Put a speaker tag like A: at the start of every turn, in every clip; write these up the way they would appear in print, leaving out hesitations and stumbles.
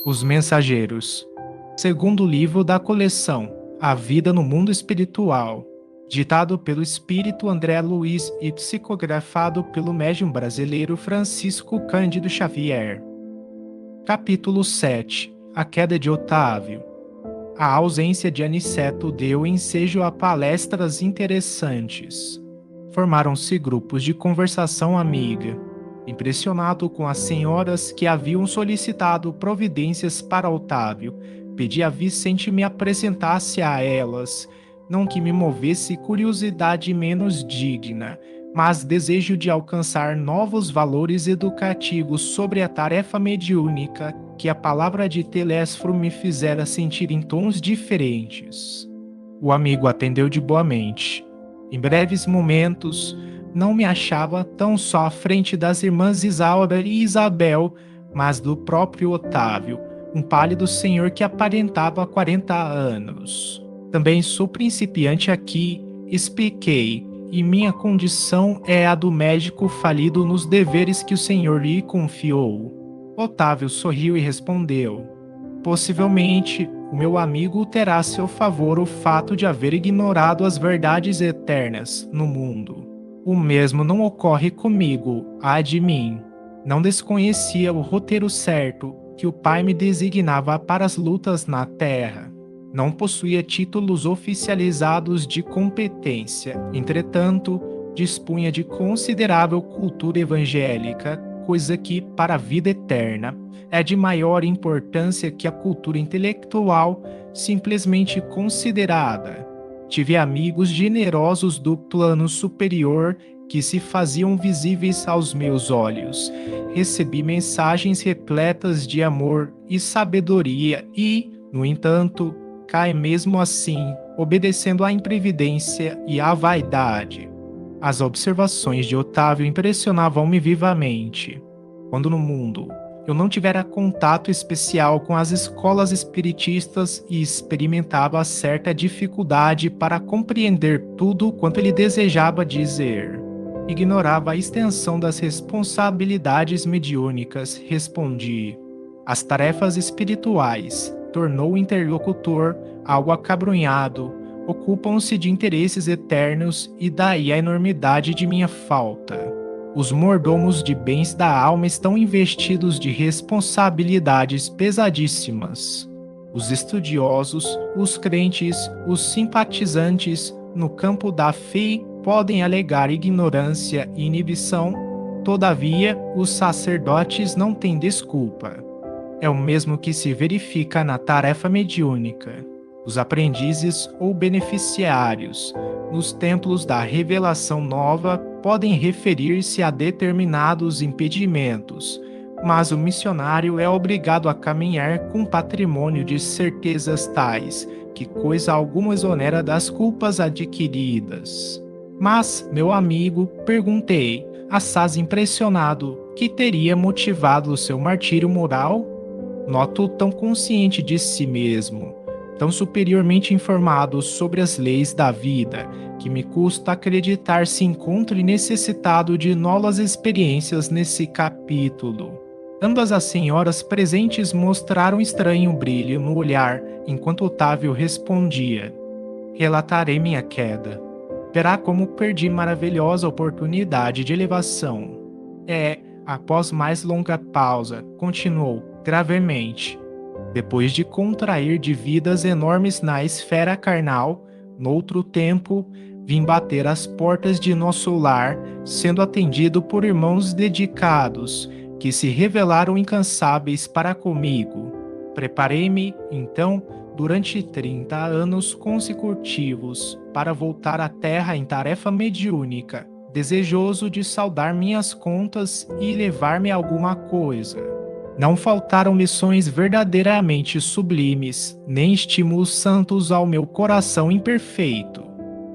A: Os Mensageiros. Segundo livro da coleção A Vida no Mundo Espiritual, ditado pelo espírito André Luiz e psicografado pelo médium brasileiro Francisco Cândido Xavier. Capítulo 7. A queda de Otávio. A ausência de Aniceto deu ensejo a palestras interessantes. Formaram-se grupos de conversação amiga. Impressionado com as senhoras que haviam solicitado providências para Otávio, pedi a Vicente me apresentasse a elas, não que me movesse curiosidade menos digna, mas desejo de alcançar novos valores educativos sobre a tarefa mediúnica que a palavra de Telésforo me fizera sentir em tons diferentes. O amigo atendeu de boa mente. Em breves momentos, não me achava tão só à frente das irmãs Isaura e Isabel, mas do próprio Otávio, um pálido senhor que aparentava 40 anos. Também sou principiante aqui, expliquei, e minha condição é a do médico falido nos deveres que o senhor lhe confiou. Otávio sorriu e respondeu: possivelmente, o meu amigo terá a seu favor o fato de haver ignorado as verdades eternas no mundo. O mesmo não ocorre comigo, ai de mim. Não desconhecia o roteiro certo que o pai me designava para as lutas na terra. Não possuía títulos oficializados de competência, entretanto, dispunha de considerável cultura evangélica, coisa que, para a vida eterna, é de maior importância que a cultura intelectual simplesmente considerada. Tive amigos generosos do plano superior que se faziam visíveis aos meus olhos. Recebi mensagens repletas de amor e sabedoria e, no entanto, cai mesmo assim, obedecendo à imprevidência e à vaidade. As observações de Otávio impressionavam-me vivamente. Quando no mundo eu não tivera contato especial com as escolas espiritistas e experimentava certa dificuldade para compreender tudo quanto ele desejava dizer. Ignorava a extensão das responsabilidades mediúnicas, respondi. As tarefas espirituais, tornou o interlocutor algo acabrunhado, ocupam-se de interesses eternos e daí a enormidade de minha falta. Os mordomos de bens da alma estão investidos de responsabilidades pesadíssimas. Os estudiosos, os crentes, os simpatizantes, no campo da fé, podem alegar ignorância e inibição, todavia, os sacerdotes não têm desculpa. É o mesmo que se verifica na tarefa mediúnica. Os aprendizes ou beneficiários, nos templos da revelação nova, podem referir-se a determinados impedimentos, mas o missionário é obrigado a caminhar com patrimônio de certezas tais, que coisa alguma exonera das culpas adquiridas. Mas, meu amigo, perguntei, assaz impressionado, que teria motivado o seu martírio moral? Noto tão consciente de si mesmo, tão superiormente informado sobre as leis da vida, que me custa acreditar se encontre necessitado de novas experiências nesse capítulo. Ambas as senhoras presentes mostraram estranho brilho no olhar, enquanto Otávio respondia: relatarei minha queda. Verá como perdi maravilhosa oportunidade de elevação. Após mais longa pausa, continuou gravemente. Depois de contrair dívidas enormes na esfera carnal, noutro tempo, vim bater às portas de nosso lar, sendo atendido por irmãos dedicados, que se revelaram incansáveis para comigo. Preparei-me, então, durante 30 anos consecutivos, para voltar à terra em tarefa mediúnica, desejoso de saldar minhas contas e levar-me alguma coisa. Não faltaram lições verdadeiramente sublimes, nem estímulos santos ao meu coração imperfeito.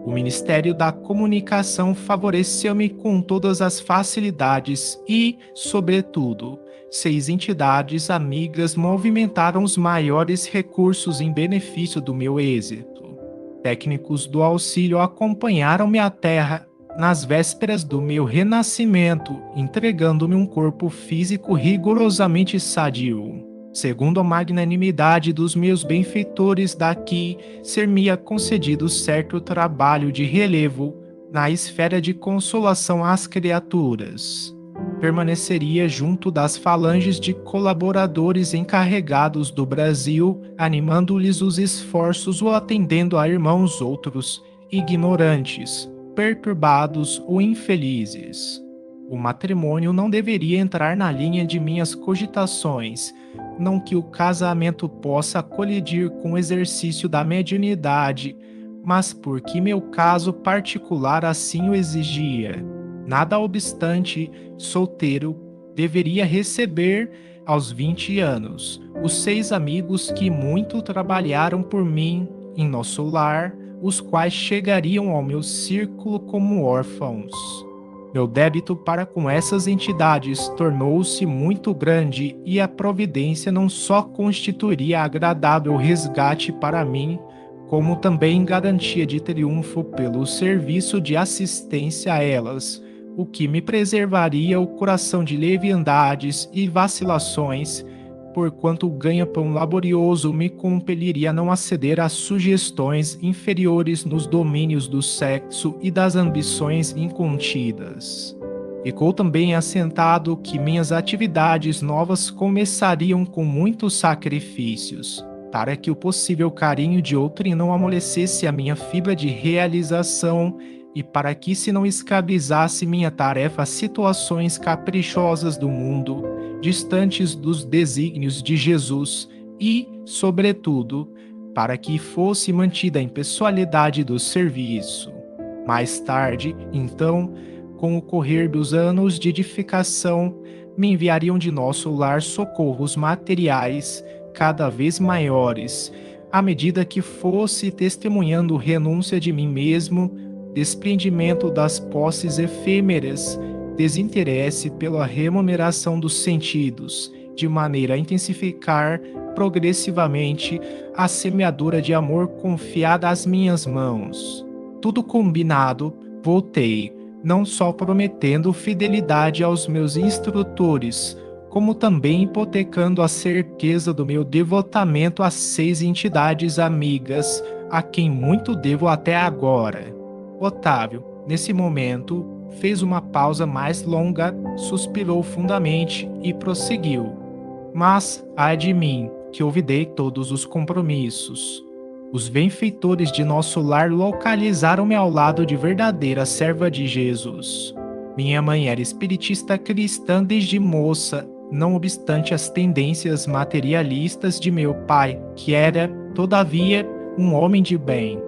A: O Ministério da Comunicação favoreceu-me com todas as facilidades e, sobretudo, 6 entidades amigas movimentaram os maiores recursos em benefício do meu êxito. Técnicos do auxílio acompanharam-me à terra nas vésperas do meu renascimento, entregando-me um corpo físico rigorosamente sadio. segundo a magnanimidade dos meus benfeitores daqui, ser-me-ia concedido certo trabalho de relevo na esfera de consolação às criaturas. Permaneceria junto das falanges de colaboradores encarregados do Brasil, animando-lhes os esforços ou atendendo a irmãos outros, ignorantes, perturbados ou infelizes. O matrimônio não deveria entrar na linha de minhas cogitações, não que o casamento possa colidir com o exercício da mediunidade, mas porque meu caso particular assim o exigia. Nada obstante, solteiro, deveria receber, aos 20 anos, os 6 amigos que muito trabalharam por mim em nosso lar, os quais chegariam ao meu círculo como órfãos. Meu débito para com essas entidades tornou-se muito grande e a providência não só constituiria agradável resgate para mim, como também garantia de triunfo pelo serviço de assistência a elas, o que me preservaria o coração de leviandades e vacilações, porquanto o ganha-pão laborioso me compeliria a não aceder às sugestões inferiores nos domínios do sexo e das ambições incontidas. Ficou também assentado que minhas atividades novas começariam com muitos sacrifícios, para que o possível carinho de outrem não amolecesse a minha fibra de realização e para que se não escravizasse minha tarefa a situações caprichosas do mundo, distantes dos desígnios de Jesus e, sobretudo, para que fosse mantida a impessoalidade do serviço. Mais tarde, então, com o correr dos anos de edificação, me enviariam de nosso lar socorros materiais cada vez maiores, à medida que fosse testemunhando renúncia de mim mesmo, desprendimento das posses efêmeras, desinteresse pela remuneração dos sentidos, de maneira a intensificar progressivamente a semeadura de amor confiada às minhas mãos. Tudo combinado, voltei, não só prometendo fidelidade aos meus instrutores, como também hipotecando a certeza do meu devotamento às 6 entidades amigas, a quem muito devo até agora. Otávio, nesse momento, fez uma pausa mais longa, suspirou fundamente e prosseguiu. Mas, ai de mim, que olvidei todos os compromissos. Os benfeitores de nosso lar localizaram-me ao lado de verdadeira serva de Jesus. Minha mãe era espiritista cristã desde moça, não obstante as tendências materialistas de meu pai, que era, todavia, um homem de bem.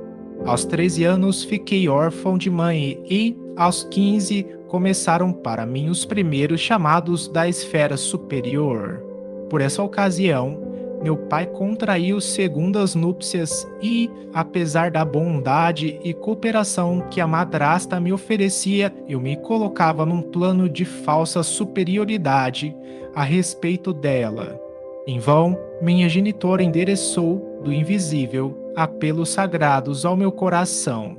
A: Aos 13 anos fiquei órfão de mãe e, aos 15, começaram para mim os primeiros chamados da esfera superior. Por essa ocasião, meu pai contraiu segundas núpcias e, apesar da bondade e cooperação que a madrasta me oferecia, eu me colocava num plano de falsa superioridade a respeito dela. Em vão, minha genitora endereçou, do invisível, apelos sagrados ao meu coração.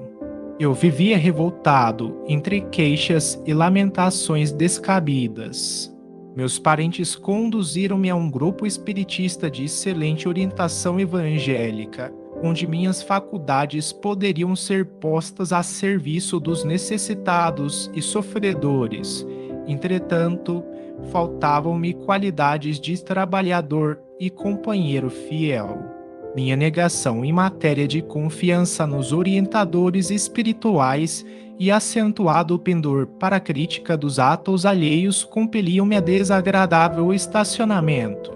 A: Eu vivia revoltado entre queixas e lamentações descabidas. Meus parentes conduziram-me a um grupo espiritista de excelente orientação evangélica, onde minhas faculdades poderiam ser postas a serviço dos necessitados e sofredores. Entretanto, faltavam-me qualidades de trabalhador e companheiro fiel. Minha negação em matéria de confiança nos orientadores espirituais e acentuado pendor para a crítica dos atos alheios compeliam-me a desagradável estacionamento.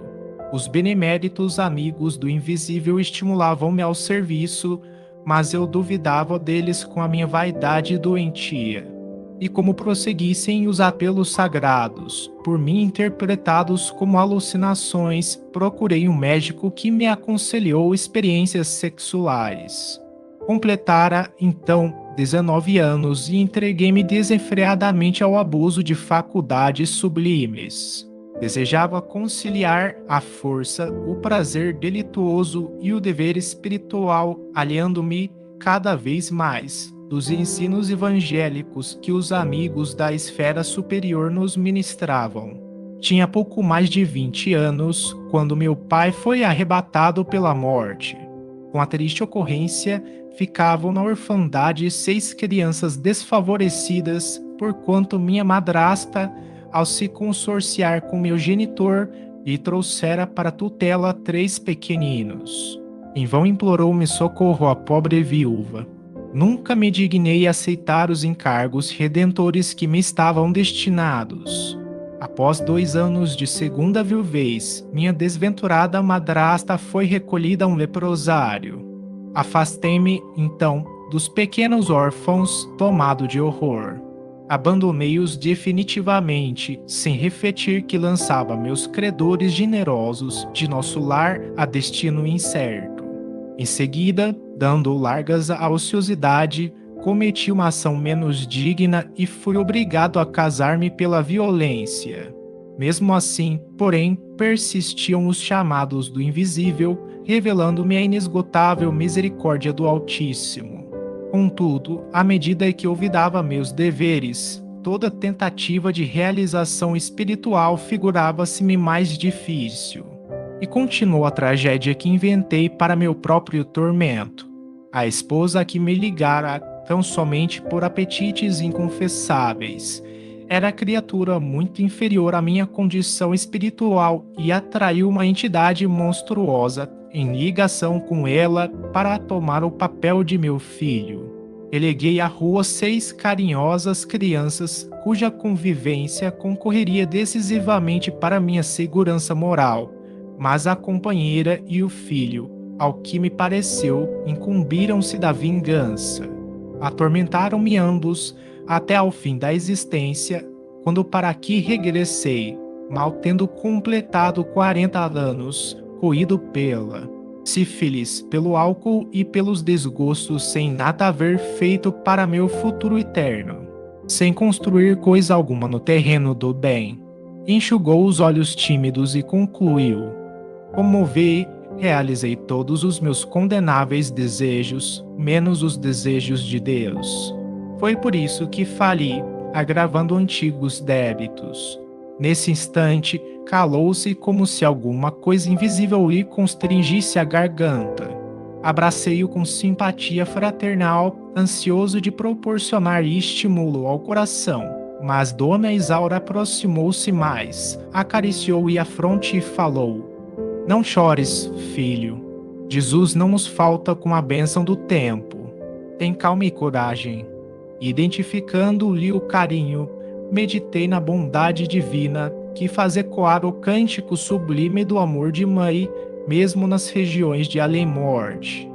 A: Os beneméritos amigos do invisível estimulavam-me ao serviço, mas eu duvidava deles com a minha vaidade doentia. E como prosseguissem os apelos sagrados, por mim interpretados como alucinações, procurei um médico que me aconselhou experiências sexuais. Completara, então, 19 anos e entreguei-me desenfreadamente ao abuso de faculdades sublimes. Desejava conciliar à força o prazer delituoso e o dever espiritual, aliando-me cada vez mais dos ensinos evangélicos que os amigos da esfera superior nos ministravam. Tinha pouco mais de 20 anos quando meu pai foi arrebatado pela morte. Com a triste ocorrência, ficavam na orfandade 6 crianças desfavorecidas, porquanto minha madrasta, ao se consorciar com meu genitor, lhe trouxera para tutela 3 pequeninos. Em vão implorou-me socorro a pobre viúva. Nunca me dignei aceitar os encargos redentores que me estavam destinados. Após 2 anos de segunda viuvez, minha desventurada madrasta foi recolhida a um leprosário. Afastei-me, então, dos pequenos órfãos, tomado de horror. Abandonei-os definitivamente, sem refletir que lançava meus credores generosos de nosso lar a destino incerto. Em seguida, dando largas à ociosidade, cometi uma ação menos digna e fui obrigado a casar-me pela violência. Mesmo assim, porém, persistiam os chamados do invisível, revelando-me a inesgotável misericórdia do Altíssimo. Contudo, à medida que olvidava meus deveres, toda tentativa de realização espiritual figurava-se-me mais difícil. E continuou a tragédia que inventei para meu próprio tormento. A esposa que me ligara tão somente por apetites inconfessáveis era criatura muito inferior à minha condição espiritual e atraiu uma entidade monstruosa em ligação com ela para tomar o papel de meu filho. Eleguei à rua 6 carinhosas crianças cuja convivência concorreria decisivamente para minha segurança moral, mas a companheira e o filho, ao que me pareceu, incumbiram-se da vingança. Atormentaram-me ambos até ao fim da existência, quando para aqui regressei, mal tendo completado 40 anos, coído pela sífilis, pelo álcool e pelos desgostos, sem nada haver feito para meu futuro eterno, sem construir coisa alguma no terreno do bem. Enxugou os olhos tímidos e concluiu: como vê, realizei todos os meus condenáveis desejos, menos os desejos de Deus. Foi por isso que fali, agravando antigos débitos. Nesse instante, calou-se como se alguma coisa invisível lhe constringisse a garganta. Abracei-o com simpatia fraternal, ansioso de proporcionar estímulo ao coração. Mas Dona Isaura aproximou-se mais, acariciou-lhe a fronte e falou: não chores, filho. Jesus não nos falta com a bênção do tempo. Tem calma e coragem. Identificando-lhe o carinho, meditei na bondade divina que faz ecoar o cântico sublime do amor de mãe, mesmo nas regiões de além-morte.